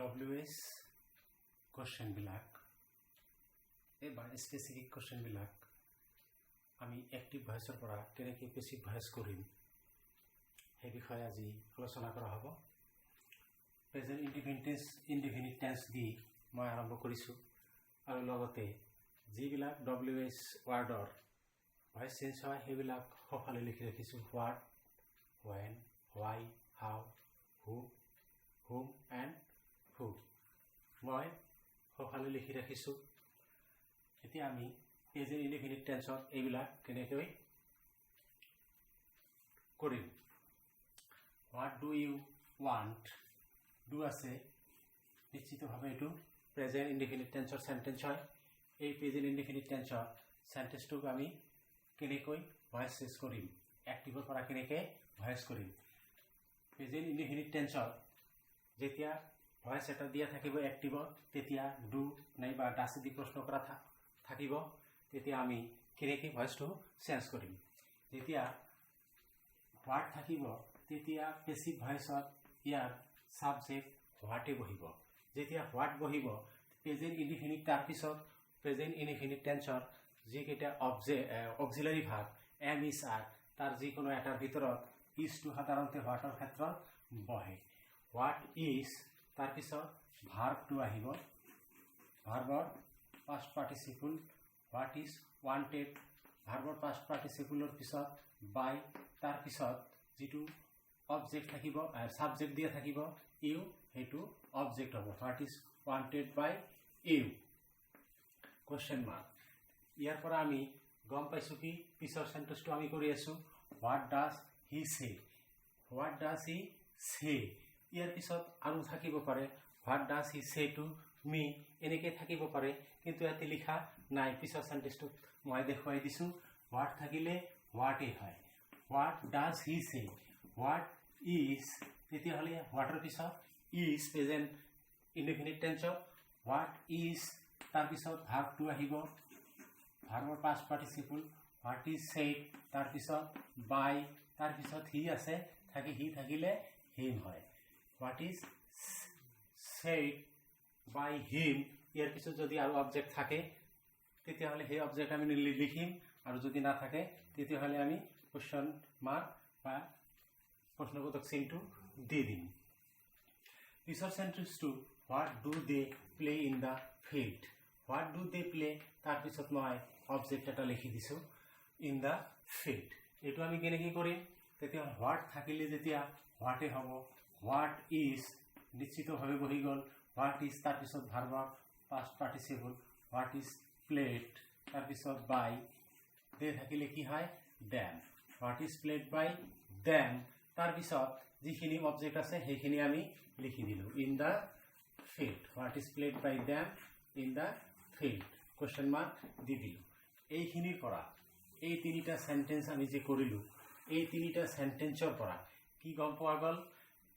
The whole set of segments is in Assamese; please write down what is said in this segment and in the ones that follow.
WS question বিলাক বা স্পেসিফিক question বিলাক আমি অ্যাক্টিভ ভয়েসৰ পৰা কেনেকৈ পেসিভ ভয়েস কৰিম সেই বিষয়ে আজি আলোচনা কৰা হ'ব। প্ৰেজেন্ট ইনডিফিনিট টেন্স দি মই আৰম্ভ কৰিছো আৰু লগতে যিবিলাক WS ওয়াৰ্ডৰ ভয়েস চেঞ্জ হয় সেইবিলাক সফালে লিখি ৰাখিছো। What, when, why, how, who, whom and who মই সফালে লিখি ৰাখিছো। এতিয়া আমি প্ৰেজেন্ট ইনডিফিনিট টেন্সৰ এইবিলাক কেনেকৈ কৰিম। What do you want? Do আছে নিশ্চিতভাৱে এটো প্ৰেজেন্ট ইনডিফিনিট টেন্সৰ সেন্টেন্স হয়। এই প্ৰেজেন্ট ইনডিফিনিট টেন্সৰ সেন্টেন্সটোক আমি কেনেকৈ ভয়েস চেঞ্জ কৰিম, অ্যাক্টিভৰ পৰা কেনেকৈ ভয়েস কৰিম। প্ৰেজেন্ট ইনডিফিনিট টেন্সৰ যেতিয়া ভয়েস এটা দিয়া থাকিব অ্যাক্টিভত, তেতিয়া ডু নাইবা ডাস দি প্ৰশ্ন কৰা থাকিব, তেতিয়া আমি কেনেকৈ ভয়েসটো চেঞ্জ কৰিম। যেতিয়া হোৱাট থাকিব তেতিয়া পেসিভ ভয়েসত ইয়াৰ সাবজেক্ট হোৱাটে বহিব। যেতিয়া হোৱাট বহিব প্ৰেজেন্ট ইনডিফিনিট তাৰ পিছত প্ৰেজেন্ট ইনডিফিনিট টেন্সৰ যিকেইটা অক্সিলাৰি ভাৰ্ব এম ইজ আৰ তাৰ যিকোনো এটাৰ ভিতৰত ইজ টু সাধাৰণতে হোৱাটৰ ক্ষেত্ৰত বহে। হোৱাট ইজ তাৰ পিছত ভাৰ্ব টু আহিব, ভাৰ্বৰ past participle what is wanted, ভাৰ্বৰ পাস্ট পাৰ্টিসিপলৰ পিছত বাই, তাৰ পিছত যেটো অবজেক্ট থাকিব সাবজেক্ট দিয়া থাকিব ইউ, হেতু অবজেক্ট হ'ব। What is wanted by you question mark. ইয়াৰ পৰা আমি গম পাইছো কি পিছৰ সেন্টেন্সটো আমি কৰি আছো হোৱাট ডাজ হি সে, হোৱাট ডাজ হি সে। ইয়াৰ পিছত আৰু থাকিব পাৰে হোৱাট ডাজ হি সে টু মি, এনেকে থাকিব পাৰে, কিন্তু ইয়াতে লিখা নাই। পিছৰ সেন্টেন্সটো মই দেখুৱাই দিছো। হোৱাট থাকিলে হোৱাটে হয়। হোৱাট ডাজ হি সে, হোৱাট ইজ, তেতিয়া হলে হোৱাটৰ পিছত ইজ প্ৰেজেন্ট ইনডিফিনিট টেন্সৰ হোৱাট ইজ, তাৰ পিছত ভাৰ্ব টু আহিব, ভাৰ্বৰ past participle what is said, তাৰ পিছত বাই, তাৰ পিছত হি আছে, হি থাকিলে হিম হয়। What is said by him, ইয়াৰ পিছত যদি আৰু অবজেক্ট থাকে তেতিয়া হলে সেই অবজেক্ট আমি লিখিম, আৰু যদি না থাকে তেতিয়া হলে আমি কোশ্চেন মাৰ্ক বা প্ৰশ্নবোধক চিহ্নটো দি দিম। পিছৰ সেন্টেন্সটো what do they play in the field, what do they play, তাৰ পিছত মই অবজেক্ট এটা লিখি দিছো ইন দা ফিল্ড। এইটো আমি কেনেকৈ কৰিম, তেতিয়া হোৱাট থাকিলে যেতিয়া হোৱাটে হ'ব। হোৱাট ইজ নিশ্চিতভাৱে বহি গ'ল, হোৱাট ইজ তাৰ পিছত ভাৰ্বৰ past participle what is played, তাৰ পিছত বাই, দে থাকিলে কি হয় them, what is played by them, তাৰ পিছত যিখিনি অবজেক্ট আছে সেইখিনি আমি লিখি দিলো in the field. What is played by them in the field question mark দি দিলো। এইখিনিৰ পৰা এই তিনিটা সেন্টেন্স আমি যে কৰিলো, এই তিনিটা সেন্টেন্সৰ পৰা কি গম পোৱা গ'ল,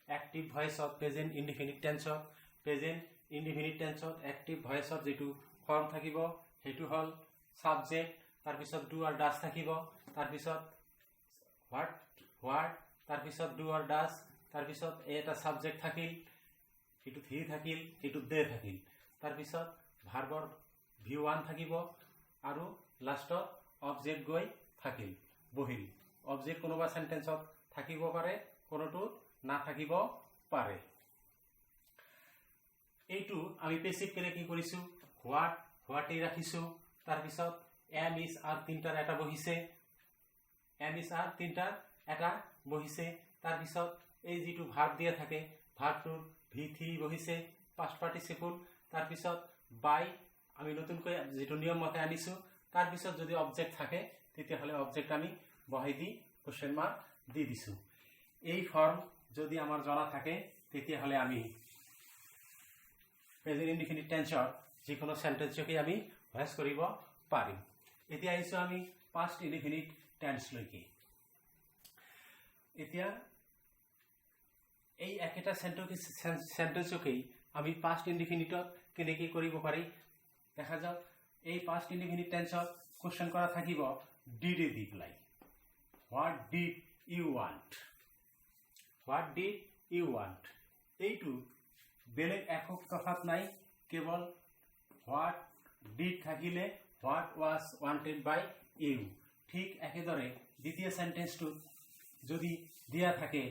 অ্যাক্টিভ ভয়েসত প্রেজেন্ট ইনডিফিনিট টেন্সত, প্রেজেন্ট ইনডিফিনিট টেন্সত অ্যাক্টিভ ভয়েসত যেটো ফর্ম থাকিব হেতু হল সাবজেক্ট, তাৰ পিছত ডু আৰ ডাজ থাকিব, তাৰ পিছত হোৱাট, তাৰ পিছত ডু আৰ ডাজ, তাৰ পিছত এটা সাবজেক্ট থাকিল, এটো হি থাকিল, এটো দে থাকিল, তাৰ পিছত ভাৰ্বৰ V1 থাকিব, আৰু লাষ্টত অবজেক্ট গৈ থাকিল বহিল। অবজেক্ট কোনোবা সেন্টেন্সত থাকিব পাৰে, কোনোটো না থাকিব পাৰে। এইটো আমি পেসিভ কেনেকৈ কৰিছো, হোৱাটে ৰাখিছো, তাৰ পিছত এম ইজ আৰ তিনটাৰ এটা বহিছে, এম ইজ আৰ তিনটাৰ এটা বহিছে, তাৰ পিছত এই যেটো ভাৰ্ব দিয়া থাকে ভাৰ্বটোৰ V3 বহিছে পাস্ট পাৰ্টিসিপল, তাৰ পিছত বাই আমি নতুনকৈ যেটো নিয়ম মতে আনিছো, তাৰ পিছত যদি অবজেক্ট থাকে তেতিয়া হলে অবজেক্ট আমি বহাই দি কোশ্চেন মার্ক দি দিছো। এই ফর্ম যদি আমাৰ জনা থাকে তেতিয়া হলে আমি প্ৰেজেন্ট ইনডিফিনিট টেন্সৰ যিকোনো সেন্টেন্সকে আমি ভয়েস কৰিব পাৰিম। এতিয়া আহিছো আমি পাস্ট ইনডিফিনিট টেন্স লৈকে। এতিয়া এই একেটা সেন্টেন্সকেই আমি পাস্ট ইনডিফিনিটত কেনেকৈ কৰিব পাৰি দেখা যাওক। এই পাস্ট ইনডিফিনিট টেন্সত কোশ্চেন কৰা থাকিব ডিড এ দি পেলাই, what did you want, what did you want. এইটো বেলেগ একো তফাৎ নাই, কেৱল হোৱাট ডিড থাকিলে what was wanted by you. ঠিক একেদৰে দ্বিতীয় সেন্টেন্সটোত যদি দিয়া থাকে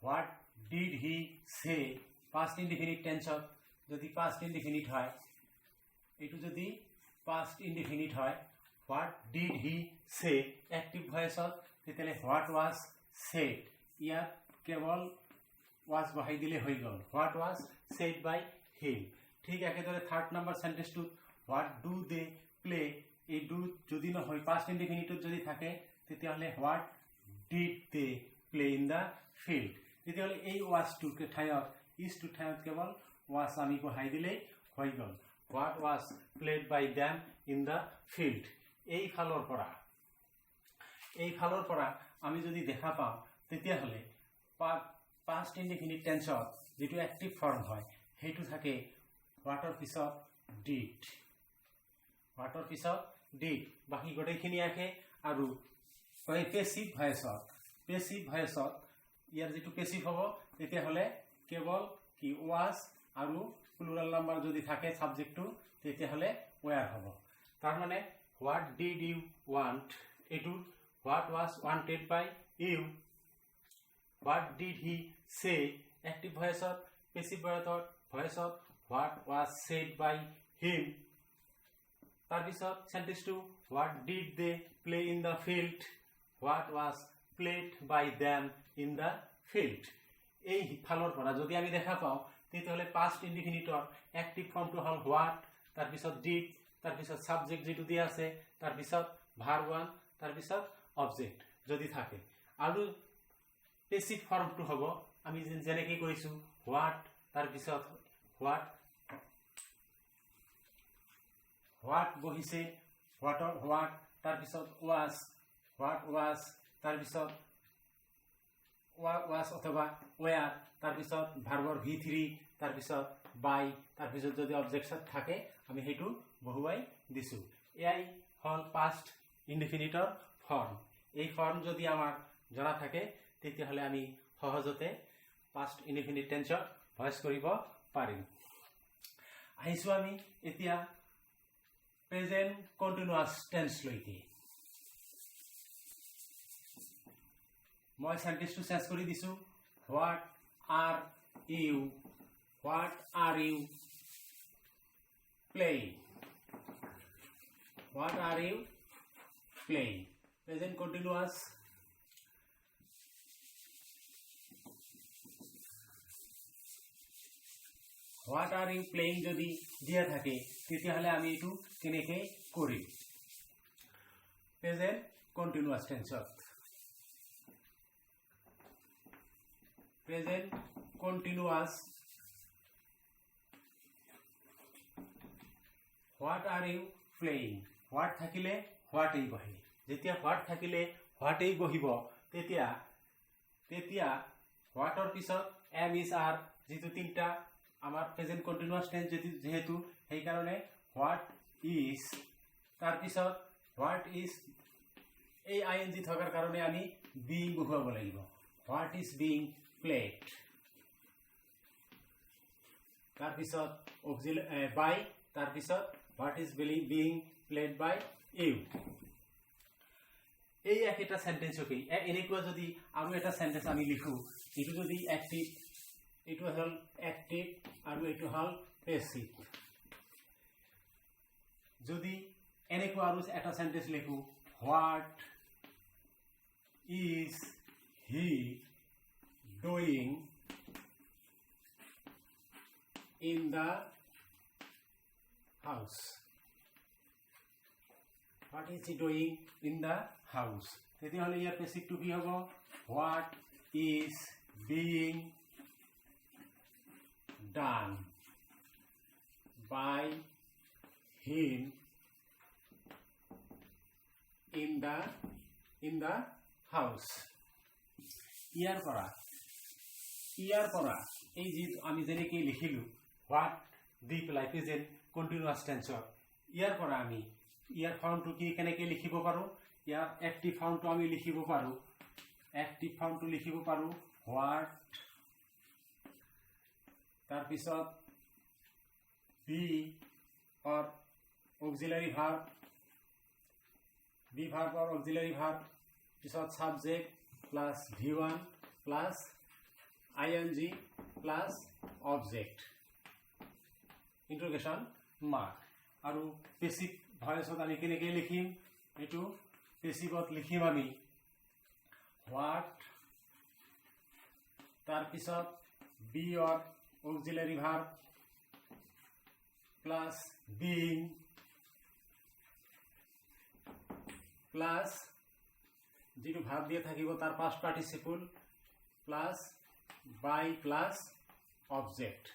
হোৱাট ডিড হি সে, পাষ্ট ইনডিফিনিট টেন্সত যদি পাষ্ট ইনডিফিনিট হয়, এইটো যদি পাষ্ট ইনডিফিনিট হয়, what did he say active ভয়েসত, তেতিয়াহ'লে হোৱাট ৱাজ সেড, ইয়াত কেৱল ৱাজ বহাই দিলে হৈ গ'ল, what was said by him. ঠিক একেদৰে থাৰ্ড নাম্বাৰ সেন্টেন্সটোত হোৱাট ডু দে প্লে, এই ডু যদি নহয় পাষ্ট ইনডিফিনিটত যদি থাকে, তেতিয়াহ'লে what did they play in the field, তেতিয়াহ'লে এই ৱাজটোৰ ঠাইত ইজটোৰ ঠাইত কেৱল ৱাজ আমি বহাই দিলেই হৈ গ'ল, what was played by them in the field. এই ফালৰ পৰা আমি যদি দেখা পাওঁ, তেতিয়াহ'লে পাষ্ট ইনডিফিনিট টেন্সত যিটো এক্টিভ ফৰ্ম হয় সেইটো থাকে হোৱাটৰ পিছত ডিড, হোৱাটৰ পিছত ডিড, বাকী গোটেইখিনি আহে। আৰু পেচিভ ভয়েসত ইয়াৰ যিটো পেচিভ হ'ব, তেতিয়াহ'লে কেৱল কি ৱাজ আৰু প্লুৰাল নাম্বাৰ যদি থাকে সাবজেক্টটো, তেতিয়াহ'লে ওয়াৰ হ'ব। তাৰমানে হোৱাট ডিড ইউ ৱান্ট, এইটো what was wanted by you, what did he say active ভয়েসত, পেচিভ ভয়েসত what was said by him. তাৰপিছত সেন্টেন্সটো what did they play in the field, what was played by them in the field. এই ফালৰ পৰা যদি আমি দেখা পাওঁ, তেতিয়াহ'লে পাষ্ট ইনডিফিনিটৰ এক্টিভ ফৰ্মটো হ'ল হোৱাট, তাৰপিছত ডিড, তাৰপিছত সাবজেক্ট যিটো দিয়া আছে, তাৰপিছত ভাৰ্ব ওৱান, তাৰপিছত অবজেক্ট যদি থাকে। আৰু পেচিভ ফৰ্মটো হ'ব আমি যেনেকৈ কৰিছোঁ হোৱাট, তাৰপিছত হোৱাট বহিছে, হোৱাট, তাৰপিছত ৱাজ, হোৱাট ৱাজ, তাৰপিছত ৱাজ অথবা ওয়াৰ, তাৰপিছত ভাৰ্বৰ V3, তাৰপিছত বাই, তাৰপিছত যদি অবজেক্টত থাকে আমি সেইটো বহুৱাই দিছোঁ। এয়াই হ'ল পাষ্ট ইনডিফিনিটৰ ফৰ্ম। এই ফৰ্ম যদি আমাৰ জনা থাকে, তেতিয়াহ'লে আমি সহজতে পাষ্ট ইনডিফিনিট টেন্সত ভয়েস কৰিব পাৰিম। আহিছোঁ আমি এতিয়া প্ৰেজেন্ট কণ্টিনিউয়াছ টেন্সলৈকে। মই সেন্টেন্সটো চেঞ্জ কৰি দিছোঁ, what are you playing, what are you playing, present continuous. What are you playing যদি দিয়া থাকে, তেতিয়াহ'লে আমি এইটো কেনেকৈ কৰিম প্ৰেজেন্ট কণ্টিনিউয়াছ টেন্সত। Present continuous, what are you playing, what থাকিলে হোৱাটেই বহে, যেতিয়া হোৱাট থাকিলে হোৱাটেই বহিব, তেতিয়া হোৱাটৰ পিছত এম ইজ আৰ, যিটো তিনিটা আমাৰ প্ৰেজেন্ট কণ্টিনিউয়াছ টেন্স যেহেতু, সেইকাৰণে হোৱাট ইজ, তাৰপিছত হোৱাট ইজ এই ING থকাৰ কাৰণে আমি বিং বহুৱাব লাগিব, হোৱাট ইজ বিং প্লেড, তাৰপিছত বাই, তাৰপিছত what is being played by you. এই একেটা সেন্টেন্সকে এনেকুৱা যদি আৰু এটা সেন্টেন্স আমি লিখো, এইটো যদি এক্টিভ, এইটো হ'ল এক্টিভ আৰু এইটো হ'ল পেচিভ। যদি এনেকুৱা আৰু এটা সেন্টেন্স লিখো, what is he doing in the house, what is he doing in the house, তেতিয়াহ'লে ইয়াৰ পেচিভটো কি হ'ব, what is being done by him in the house। ইয়াৰ পৰা এই যে আমি যেনেকে লিখিলো হোৱাট দি পেলাই প্ৰেজেন্ট কণ্টিনিউয়াছ টেন্সত, ইয়াৰ পৰা আমি ইয়াৰ ফৰ্মটো কি কেনেকৈ লিখিব পাৰোঁ, ইয়াৰ এক্টিভ ফৰ্মটো আমি লিখিব পাৰোঁ, হোৱাট तार पिছত be or auxiliary verb be verb or auxiliary verb पिছত subject plus V1 plus ING plus object interrogation mark और पेसिव भॉइसत आमी केनेके लिखिम एटू पेसिवत लिखिम आमी व्हाट तार पिছত be or auxiliary verb plus being plus जिटू भार्ब दिए थाकिब तार past participle plus by plus object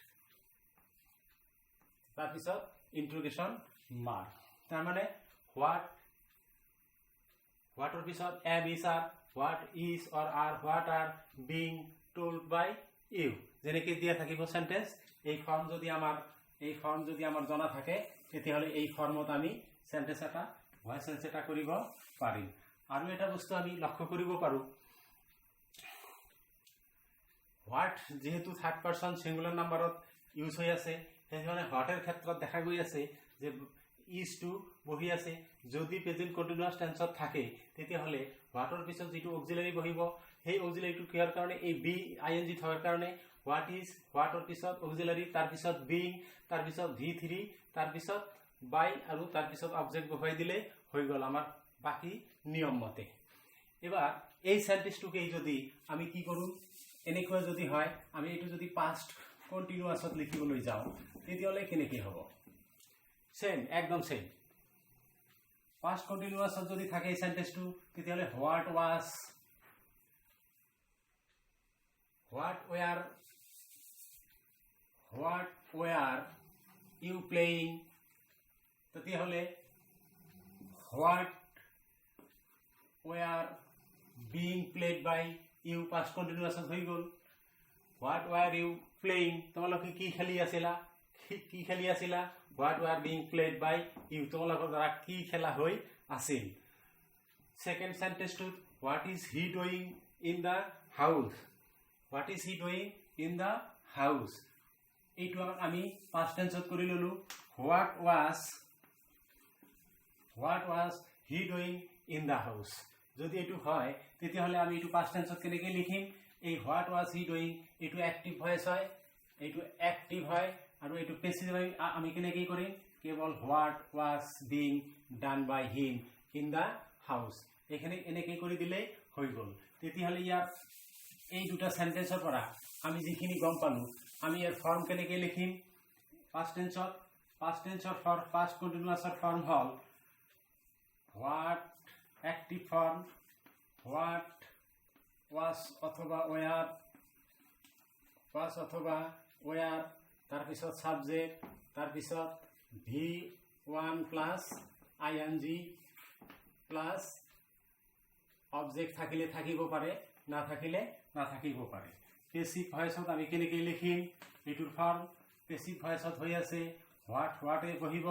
तार पिছত इंट्रोगेशन मार्क तार माने व्हाटर पिছত am is are what is or are what are being told by you যেনেকে দিয়া থাকিব সেন্টেন্স এই ফর্ম যদি আমার জানা থাকে তেতিয়াহলে এই ফর্মত আমি সেন্টেন্স এটা ভয়েস সেন্স এটা কৰিব পাৰিম আৰু এটা বস্তু আমি লক্ষ্য কৰিব পাৰো হোৱাট যেহেতু থাৰ্ড পাৰসন সিঙ্গুলাৰ নাম্বাৰত ইউজ হৈ আছে সেইকাৰণে হোৱাটৰ ক্ষেত্ৰত দেখা গৈ আছে যে ইজ টু বহি আছে যদি প্ৰেজেন্ট কন্টিনিউয়াস টেন্সত থাকে তেতিয়াহলে হোৱাটৰ পিছত যেটো অক্সিলাৰি বহিব সেই অক্সিলাৰিটো কিহৰ কাৰণে এই বি আইএনজি থকাৰ কাৰণে হোৱাট ইজ হোৱাটৰ পিছত অক্সিলাৰি তাৰ পিছত বিং তাৰ পিছত V3 তাৰ পিছত বাই আৰু তাৰ পিছত অবজেক্ট বহাই দিলে হৈ গল আমাৰ বাকি নিয়ম মতে এবাৰ এই সেন্টেন্সটোকে যদি আমি কি কৰো এনেকৈ যদি হয় আমি এটো যদি পাস্ট কন্টিনিউয়াসত লিখিবলৈ যাও তেতিয়াহলে কেনেকৈ হ'ব সেম একদম সেম পাস্ট কন্টিনিউয়াসত যদি থাকে এই সেন্টেন্সটো তেতিয়াহলে what was What were you playing? তেতিয়াহলে what were being played by you past continuous হৈ গল what were you playing তোমালোকে কি খেলি আছিলা what were being played by you তোমালোকৰ দ্বাৰা কি খেলা হৈ আছিল second সেন্টেন্সটো what is he doing in the house What is he doing in the house? এইটো আমি past tense কৰি ললো what was he doing in the house যদি এটো হয় তেতিয়াহলে আমি এটো past tense কেনেকৈ লিখিম এই what was he doing এটো অ্যাক্টিভ ভয়েস হয় এটো অ্যাক্টিভ হয় আৰু এটো প্যাসিভ হয় আমি কেনেকৈ কৰিম কেৱল what was being done by him in the house এখানে এনেকৈ কৰি দিলে হৈ গল তেতিয়াহলে ইয়াৰ এই দুটা সেন্টেন্সৰ পৰা আমি যিখিনি গম পালো আমি এৰ ফৰ্ম কেনেকৈ লিখিম পাস্ট টেন্সৰ ফৰ পাস্ট কন্টিনিউয়াসৰ ফৰ্ম হল what active form what was অথবা ওয়াৰ তাৰ পিছত সাবজেক্ট তাৰ পিছত V1 plus ING plus object থাকিলে থাকিব পাৰে না থাকিলে না থাকিব পাৰে পেসিভ ভয়েসত আমি কেনেকৈ লিখিম এটোৰ ফৰ্ম পেসিভ ভয়েসত হৈ আছে হোৱাট এ বহিব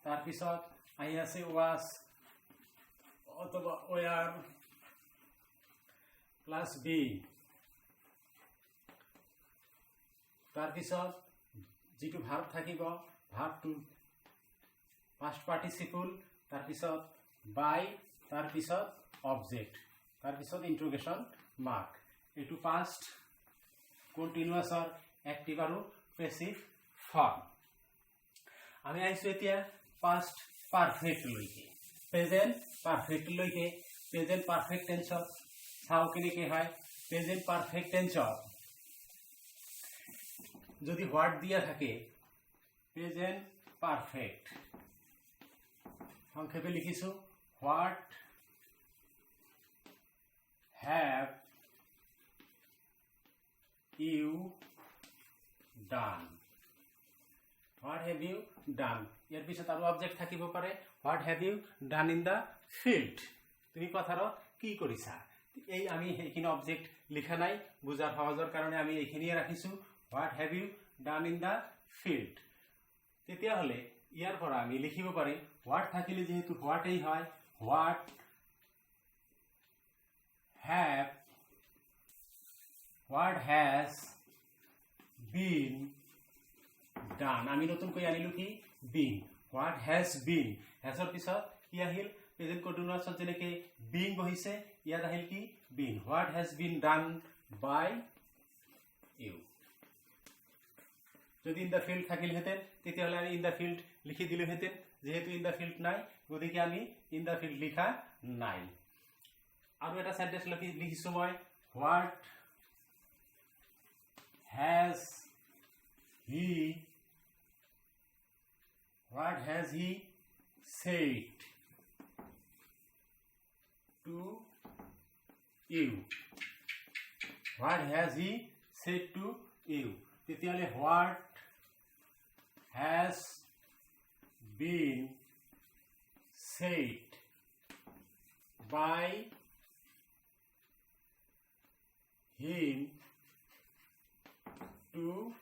তাৰ পিছত আহি আছে ওয়াজ অথবা ওয়াৰ প্লাস বি তাৰ পিছত যেটো ভাৰ্ব থাকিব ভাৰ্বটো পাস্ট পাৰ্টিসিপল তাৰ পিছত বাই তাৰ পিছত অবজেক্ট তাৰ পিছত ইন্ট্ৰোগেশন মাৰ্ক এটো পাস্ট কন্টিনিউয়াসৰ অ্যাক্টিভ আৰু প্যাসিভ ফর্ম আমি আইছো এতিয়া পাস্ট পারফেক্ট লৈকে প্রেজেন্ট পারফেক্ট লৈকে প্রেজেন্ট পারফেক্ট টেন্সত চাও কেনেকৈ হয় প্রেজেন্ট পারফেক্ট টেন্সত যদি হোৱাট দিয়া থাকে প্ৰেজেন্ট পাৰফেক্ট সংক্ষেপে লিখিছো what have you done what have you done ইয়াৰ পিছত আৰু অবজেক্ট থাকিব পাৰে what have you done in the field তুমি পথাৰত কি কৰিছা এই আমি এইখিনি অবজেক্ট লিখা নাই বুজাৰ সহজৰ কাৰণে আমি এইখিনিয়ে ৰাখিছো what have you done in the field তেতিয়া হলে ইয়াৰ পৰা আমি লিখিব পাৰি what থাকিলে যেহেতু what এই হয় what has been ডান আমি নতুনকৈ আনিলো কি বিন হোৱাট হেজ বিন হেজৰ পিছত কি আহিল প্ৰেজেন্ট কন্টিনিউয়াছত যেনেকৈ বিং বহিছে ইয়াত আহিল কি been what has been done by you যদি ইন দ্য ফিল্ড থাকিলহেঁতেন তেতিয়াহ'লে আমি ইন দ্য ফিল্ড লিখি দিলোহেঁতেন যেহেতু ইন দ্য ফিল্ড নাই গতিকে আমি ইন দ্য ফিল্ড লিখা নাই আৰু এটা সেন্টেন্স লিখিছো মই what has he said to you what has he said to you তেতিয়াহ'লে what has been said by him to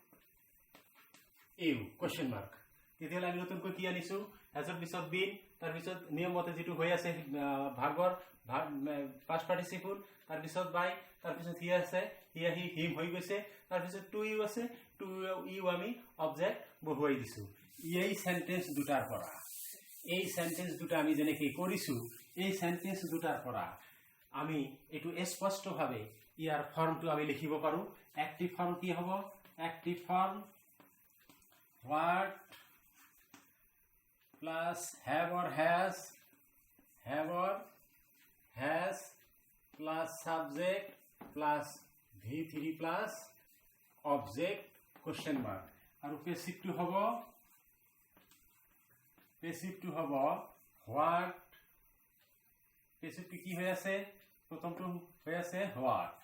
you question mark তেতিয়াহ'লে আমি নতুনকৈ কি আনিছো হেজৰ পিছত বিন তাৰ পিছত নিয়ম মতে যেটো হৈ আছে ভাৰ্বৰ পাষ্ট পাৰ্টিসিপল তাৰ পিছত বাই তাৰ পিছত হি আছে হি হিম হৈ গৈছে তাৰ পিছত টু ইউ আছে টু ইউ আমি অবজেক্ট বহুৱাই দিছো এই সেন্টেন্স দুটাৰ পৰা এই সেন্টেন্স দুটা আমি যেনেকৈ কৰিছো এই সেন্টেন্স দুটাৰ পৰা আমি এটো স্পষ্টভাৱে ইয়াৰ ফৰ্মটো আমি লিখিব পাৰো অ্যাক্টিভ ফর্ম কি হ'ব active form what plus have or has plus subject plus v3 plus object question mark আৰু পেসিভ টু হ'ব what পেসিভ কি হৈ আছে প্ৰথমটো হৈ আছে what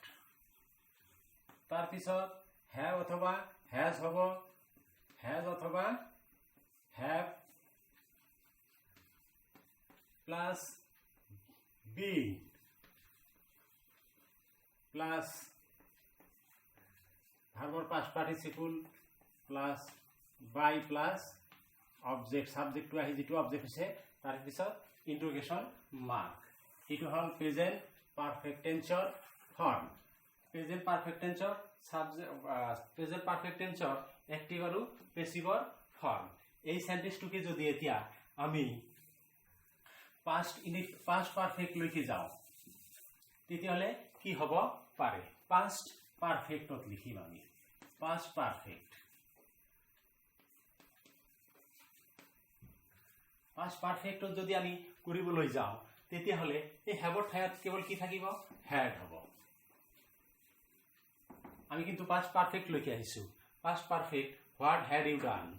তাৰ পিছত have অথবা has হ'ব has অথবা have plus been plus ভাৰ্বৰ past participle plus by plus object subject to আহি যেটো object হৈছে তাৰ পিছত ইন্টাৰগেশ্যন মাৰ্ক এটো হল প্ৰেজেন্ট পাৰফেক্ট টেন্সৰ ফৰ্ম প্ৰেজেন্ট পাৰফেক্ট টেন্সৰ প্ৰেজেন্ট পাৰফেক্ট টেন্সৰ অ্যাক্টিভ আৰু পেসিভৰ ফৰ্ম এই সেন্টেন্সটোকে যদি এতিয়া আমি পাস্ট পাৰফেক্ট লৈকে যাও তেতিয়াহলে কি হ'ব পাৰে পাস্ট পাৰফেক্টত লিখিম আমি পাস্ট পাৰফেক্টত যদি আমি কৰিবলৈ যাও তেতিয়াহলে এই হ্যাভৰ ঠাইত কেৱল কি থাকিব হ্যাড হ'ব আমি কিন্তু পাস্ট পারফেক্ট লৈকে আহিছো past perfect what had you done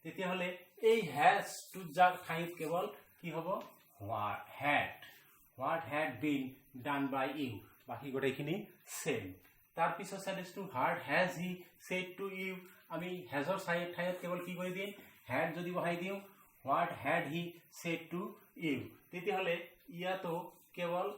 তেতিয়াহলে এই has to যাৰ ঠাইত কেৱল কি হ'ব what had been done by you বাকি গোটেইখিনি সেম তাৰ পিছত সেন্টেন্সটো what has he said to you আমি hasৰ ঠাইত কেৱল কি কৰি দিম had যদি বহাই দিও what had he said to you তেতিয়াহলে ইয়াতো কেৱল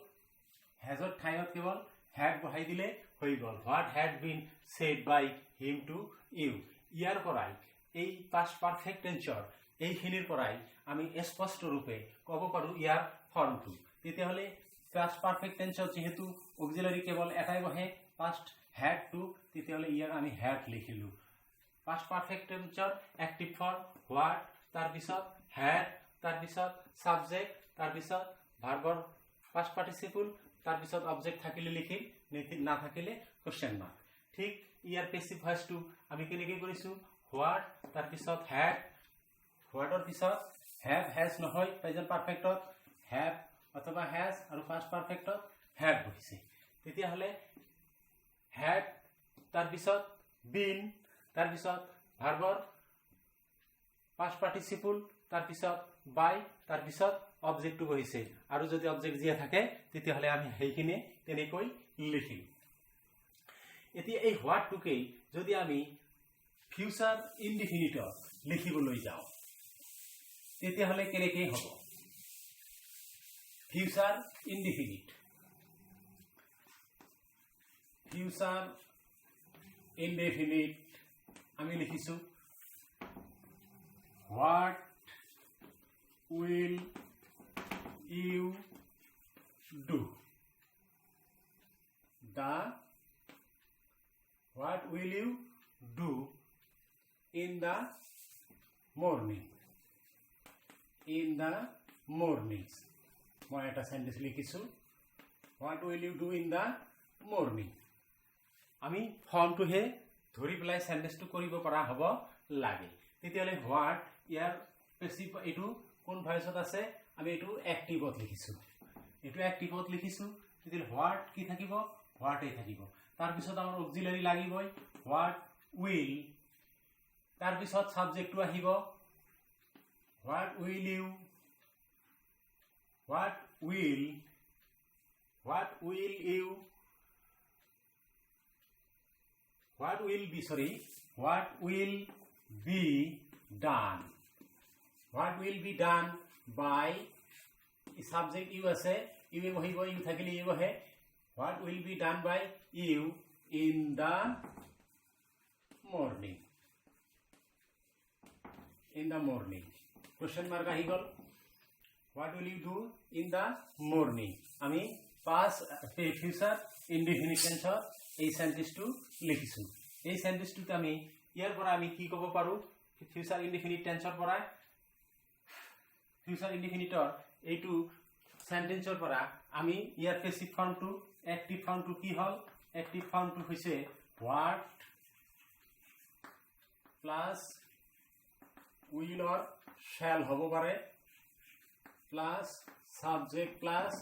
hasৰ ঠাইত কেৱল had বহাই দিলে হৈ গল what had been said by him to you ইয়াৰ পৰাই এই পাস্ট পাৰফেক্ট টেন্সৰ এইখিনিৰ পৰাই আমি স্পষ্ট ৰূপে ক'ব পাৰো ইয়াৰ ফৰ্মটো তেতিয়াহলে পাস্ট পাৰফেক্ট টেন্সৰ যেহেতু অক্সিলাৰি কেৱল এটাই বহে পাস্ট had to তেতিয়াহলে ইয়াৰ আমি had লিখিলো পাস্ট পাৰফেক্ট টেন্সৰ অ্যাক্টিভ ফৰ্ম what তাৰ পিছত had তাৰ পিছত সাবজেক্ট তাৰ পিছত ভাৰ্বৰ পাস্ট পাৰ্টিসিপল তাৰ পিছত অবজেক্ট থাকিলে লিখিম না থাকিলে কোশ্চেন মাৰ্ক ঠিক ইয়াৰ পেসিভ ভয়েসটো আমি কেনেকৈ কৰিছো হোৱাট তাৰ পিছত হ্যাড হোৱাটৰ পিছত হ্যাভ হ্যাজ নহয় প্ৰেজেন্ট পাৰফেক্টত হ্যাভ অথবা হ্যাজ আৰু পাস্ট পাৰফেক্টত হ্যাড বহিছে তেতিয়াহলে হ্যাড তাৰ পিছত বিন তাৰ পিছত ভাৰ্বৰ পাস্ট পাৰ্টিসিপল তাৰ পিছত বাই তাৰ পিছত অবজেক্টটো বহিছে আৰু যদি অবজেক্ট জিয়া থাকে তেতিয়াহলে আমি সেইখিনি তেনেকৈ লিখিম এতিয়া এই হোৱাটটোকে যদি আমি ফিউচাৰ ইনডিফিনিটত লিখিবলৈ যাও তেতিয়াহলে কেনেকৈ হ'ব ফিউচাৰ ইনডিফিনিট আমি লিখিছো what will you do what will you do in the morning in the mornings মই এটা সেন্টেন্স লিখিছোঁ what will you do in the morning আমি ফৰ্মটোহে ধৰি পেলাই সেন্টেন্সটো কৰিব পৰা হ'ব লাগে তেতিয়াহ'লে হোৱাট ইয়াৰ পেছিভ এইটো কোন ভয়েসত আছে আমি এইটো এক্টিভত লিখিছোঁ তেতিয়াহ'লে হোৱাট কি থাকিব হোৱাটেই থাকিব তাৰপিছত আমাৰ অক্সিলাৰি লাগিবই হোৱাট উইল তাৰপিছত সাবজেক্টটো আহিব what will you what will be done by subject you ase you bohibo you thakile you bohe what will be done by you in the morning question mark ahi gol what will you do in the morning আমি past future indefinite tense এই সেন্টেন্সটো লিখিছো এই সেন্টেন্সটোতে আমি ইয়াৰ পৰা আমি কি ক'ব পাৰো ফিউচাৰ ইনডিফিনিট টেন্সৰ পৰা ফিউচাৰ ইনডিফিনিটৰ এইটো সেন্টেন্সৰ পৰা আমি ইয়াৰ পেছিভ ফৰ্মটো এক্টিভ ফৰ্মটো কি হ'ল এক্টিভ ফৰ্মটো হৈছে what plus will or shall হ'ব পাৰে plus subject plus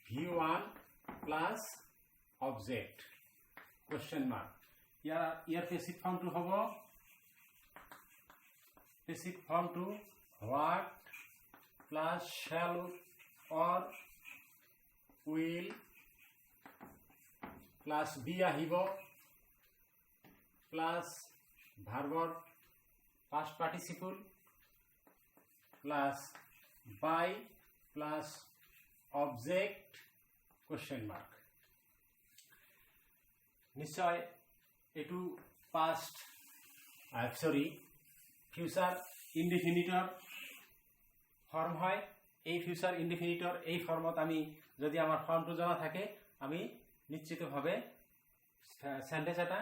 v1 plus object question mark here basic form to hobo basic form to what plus shall or will plus be ahibo plus verb past participle plus by plus object question mark নিশ্চয় এটু past future indefinite ফর্ম হয় এই ফিউচার ইনডিফিনিটর এই ফর্মত আমি যদি আমার ফর্মটো জানা থাকে আমি নিশ্চিতভাবে সেন্টেন্স এটা